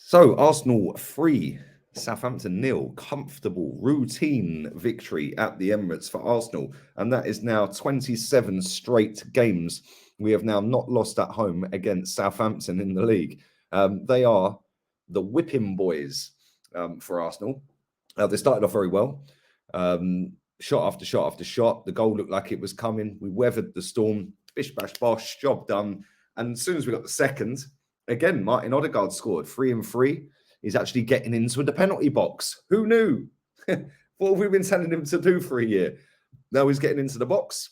So Arsenal 3, Southampton 0. Comfortable, routine victory at the Emirates for Arsenal. And that is now 27 straight games. We have now not lost at home against Southampton in the league. They are the whipping boys for Arsenal. They started off very well. Shot after shot after shot. The goal looked like it was coming. We weathered the storm. Bish, bash, bosh, job done. And as soon as we got the second, again, Martin Odegaard scored 3 and 3. He's actually getting into the penalty box. Who knew? What have we been telling him to do for a year? Now he's getting into the box.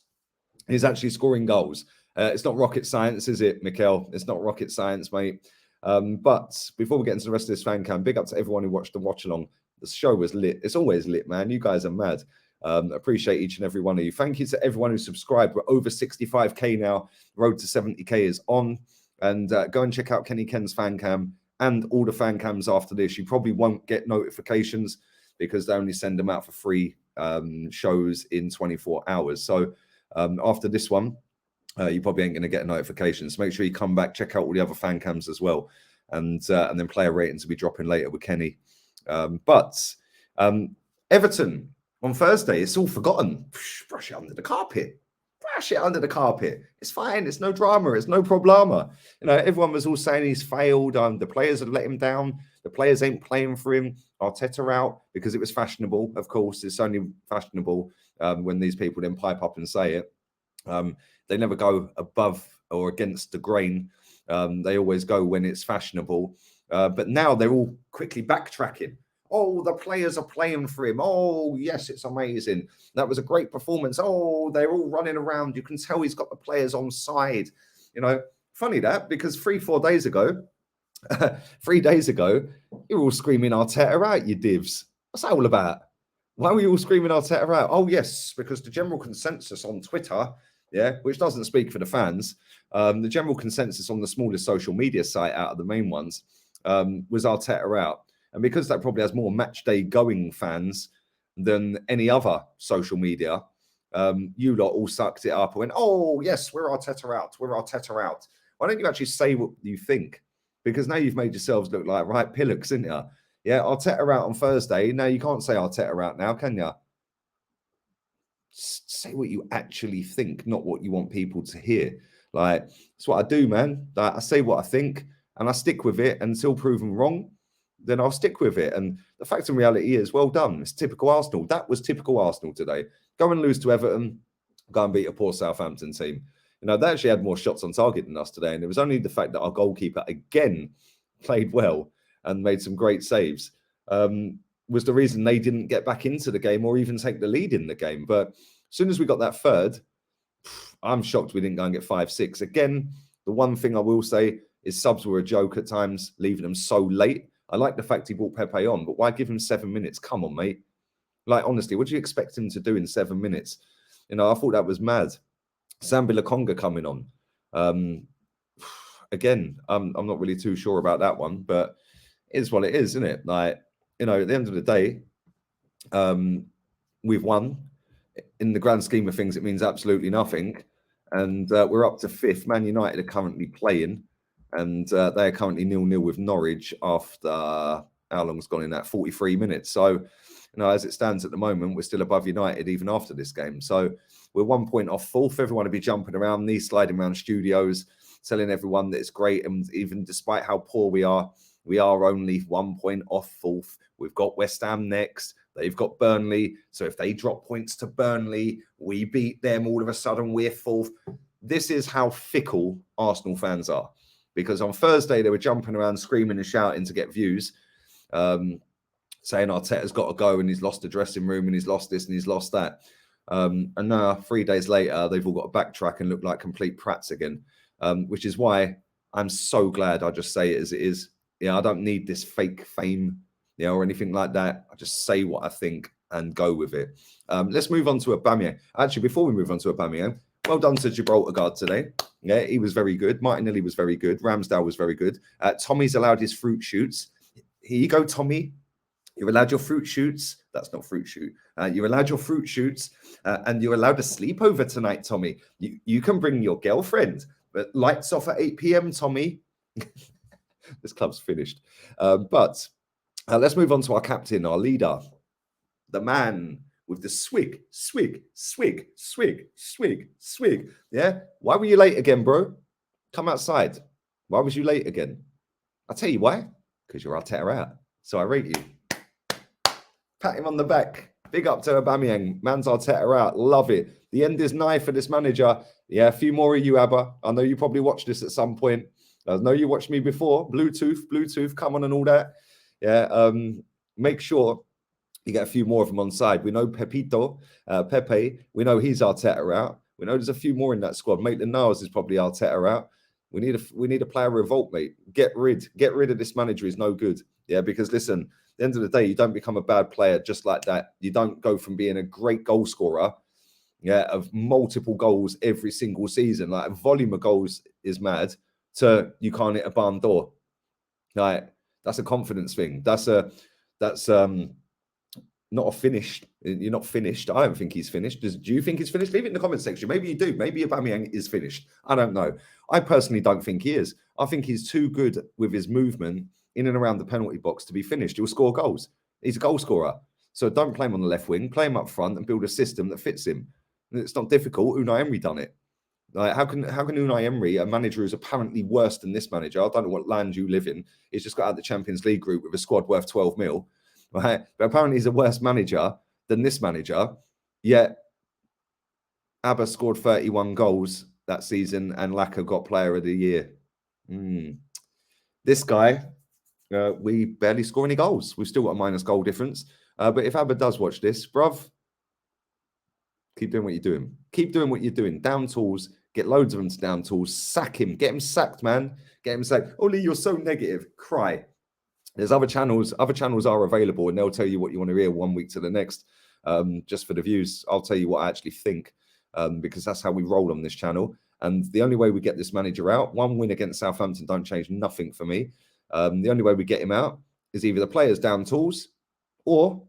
He's actually scoring goals. It's not rocket science, is it, Mikel? It's not rocket science, mate. But before we get into the rest of this fan cam, big up to everyone who watched the watch along. The show was lit. It's always lit, man. You guys are mad. Appreciate each and every one of you. Thank you to everyone who subscribed. We're over 65k now. Road to 70k is on. And go and check out Kenny Ken's fan cam and all the fan cams after this. You probably won't get notifications because they only send them out for free shows in 24 hours. So after this one, you probably ain't going to get notifications. Make sure you come back, check out all the other fan cams as well. And then player ratings will be dropping later with Kenny. But Everton on Thursday, it's all forgotten. Brush it under the carpet. Brush it under the carpet. It's fine. It's no drama. It's no problema. You know, everyone was all saying he's failed. The players have let him down. The players ain't playing for him. Arteta out because it was fashionable. Of course, it's only fashionable when these people then pipe up and say it. They never go above or against the grain. They always go when it's fashionable. But now they're all quickly backtracking. Oh, the players are playing for him. Oh, yes, it's amazing. That was a great performance. Oh, they're all running around. You can tell he's got the players on side. You know, funny that, because 3 days ago, you were all screaming Arteta out, you divs. What's that all about? Why were you all screaming Arteta out? Oh, yes, because the general consensus on Twitter, yeah, which doesn't speak for the fans, the general consensus on the smallest social media site out of the main ones was Arteta out. And because that probably has more match day going fans than any other social media, you lot all sucked it up and went, oh, yes, we're Arteta out. We're Arteta out. Why don't you actually say what you think? Because now you've made yourselves look like right pillocks, isn't you? Yeah, Arteta out on Thursday. Now you can't say Arteta out now, can you? Say what you actually think, not what you want people to hear. Like, that's what I do, man. Like, I say what I think and I stick with it until proven wrong. Then I'll stick with it. And the fact and reality is, well done. It's typical Arsenal. That was typical Arsenal today. Go and lose to Everton. Go and beat a poor Southampton team. You know, they actually had more shots on target than us today. And it was only the fact that our goalkeeper, again, played well and made some great saves, was the reason they didn't get back into the game or even take the lead in the game. But as soon as we got that third, I'm shocked we didn't go and get 5-6. Again, the one thing I will say is subs were a joke at times, leaving them so late. I like the fact he brought Pepe on, but why give him 7 minutes? Come on, mate. Like, honestly, what do you expect him to do in 7 minutes? You know, I thought that was mad. Sambi Lokonga coming on. Again, I'm not really too sure about that one, but it is what it is, isn't it? Like, you know, at the end of the day, we've won. In the grand scheme of things, it means absolutely nothing. And we're up to 5th. Man United are currently playing. And they are currently 0-0 with Norwich after, how long's gone in that? 43 minutes. So, you know, as it stands at the moment, we're still above United even after this game. So we're 1 point off 4th. Everyone will be jumping around, knee sliding around studios, telling everyone that it's great. And even despite how poor we are only 1 point off 4th. We've got West Ham next. They've got Burnley. So if they drop points to Burnley, we beat them, all of a sudden we're 4th. This is how fickle Arsenal fans are. Because on Thursday, they were jumping around, screaming and shouting to get views, saying Arteta's got to go and he's lost the dressing room and he's lost this and he's lost that. And now, 3 days later, they've all got to backtrack and look like complete prats again, which is why I'm so glad I just say it as it is. Yeah, I don't need this fake fame, or anything like that. I just say what I think and go with it. Let's move on to Aubameyang. Actually, before we move on to Aubameyang, well done to Gibraltar guard today. Yeah, he was very good. Martinelli was very good. Ramsdale was very good. Tommy's allowed his fruit shoots. Here you go, Tommy. You're allowed your fruit shoots. That's not fruit shoot. You're allowed your fruit shoots, and you're allowed to sleep over tonight, Tommy. You can bring your girlfriend. But lights off at 8 p.m., Tommy. This club's finished. But let's move on to our captain, our leader, the man with the swig. Yeah? Why were you late again, bro? Come outside. Why was you late again? I'll tell you why. Because you're Arteta out. So I rate you. Pat him on the back. Big up to Aubameyang. Man's Arteta out. Love it. The end is nigh for this manager. Yeah, a few more of you, Abba. I know you probably watched this at some point. I know you watched me before. Bluetooth, come on and all that. Yeah, make sure you get a few more of them on side. We know Pepe. We know he's Arteta out. We know there's a few more in that squad. Maitland-Niles is probably Arteta out. We need a player revolt, mate. Get rid of this manager. Is no good. Yeah, because listen, at the end of the day, you don't become a bad player just like that. You don't go from being a great goal scorer, yeah, of multiple goals every single season, like volume of goals is mad, to you can't hit a barn door. Like, that's a confidence thing. That's not a finished. You're not finished. I don't think he's finished. Do you think he's finished? Leave it in the comment section. Maybe you do. Maybe Aubameyang is finished. I don't know. I personally don't think he is. I think he's too good with his movement in and around the penalty box to be finished. He'll score goals. He's a goal scorer. So don't play him on the left wing. Play him up front and build a system that fits him. It's not difficult. Unai Emery done it. Like, how can Unai Emery, a manager who's apparently worse than this manager, I don't know what land you live in, he's just got out of the Champions League group with a squad worth 12 mil. Right? But apparently he's a worse manager than this manager, yet Abba scored 31 goals that season and Laka got player of the year. This guy, we barely score any goals. We've still got a minus goal difference. But if Abba does watch this, bruv, keep doing what you're doing. Keep doing what you're doing. Down tools, get loads of them to down tools, sack him, get him sacked, man. Get him sacked. Oli, you're so negative. Cry. There's other channels are available, and they'll tell you what you want to hear 1 week to the next. Just for the views, I'll tell you what I actually think, because that's how we roll on this channel. And the only way we get this manager out, one win against Southampton don't change nothing for me. The only way we get him out is either the players down tools or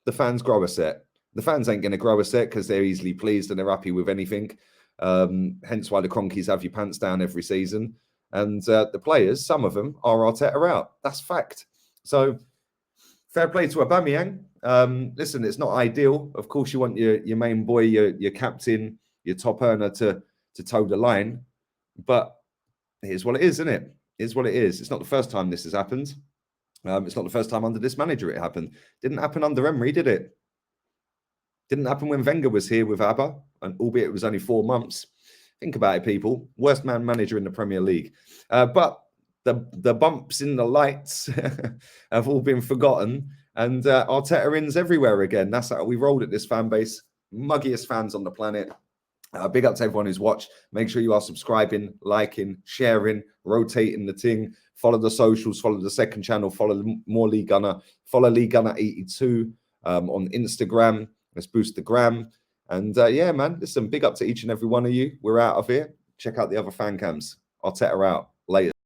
the fans grow a set. The fans ain't going to grow a set because they're easily pleased and they're happy with anything. Hence why the Cronkies have your pants down every season. And the players, some of them, are Arteta out. That's fact. So, fair play to Aubameyang. Listen, it's not ideal. Of course, you want your main boy, your captain, your top earner to toe the line. But here's what it is, isn't it? Here's what it is. It's not the first time this has happened. It's not the first time under this manager it happened. Didn't happen under Emery, did it? Didn't happen when Wenger was here with Abba, and albeit it was only 4 months. Think about it, people. Worst man manager in the Premier League. But the bumps in the lights have all been forgotten. And Arteta wins everywhere again. That's how we rolled at this fan base. Muggiest fans on the planet. Big up to everyone who's watched. Make sure you are subscribing, liking, sharing, rotating the thing. Follow the socials. Follow the second channel. Follow more League Gunner. Follow League Gunner 82 on Instagram. Let's boost the gram. And yeah, man, listen, big up to each and every one of you. We're out of here. Check out the other fan cams. Arteta out. Later.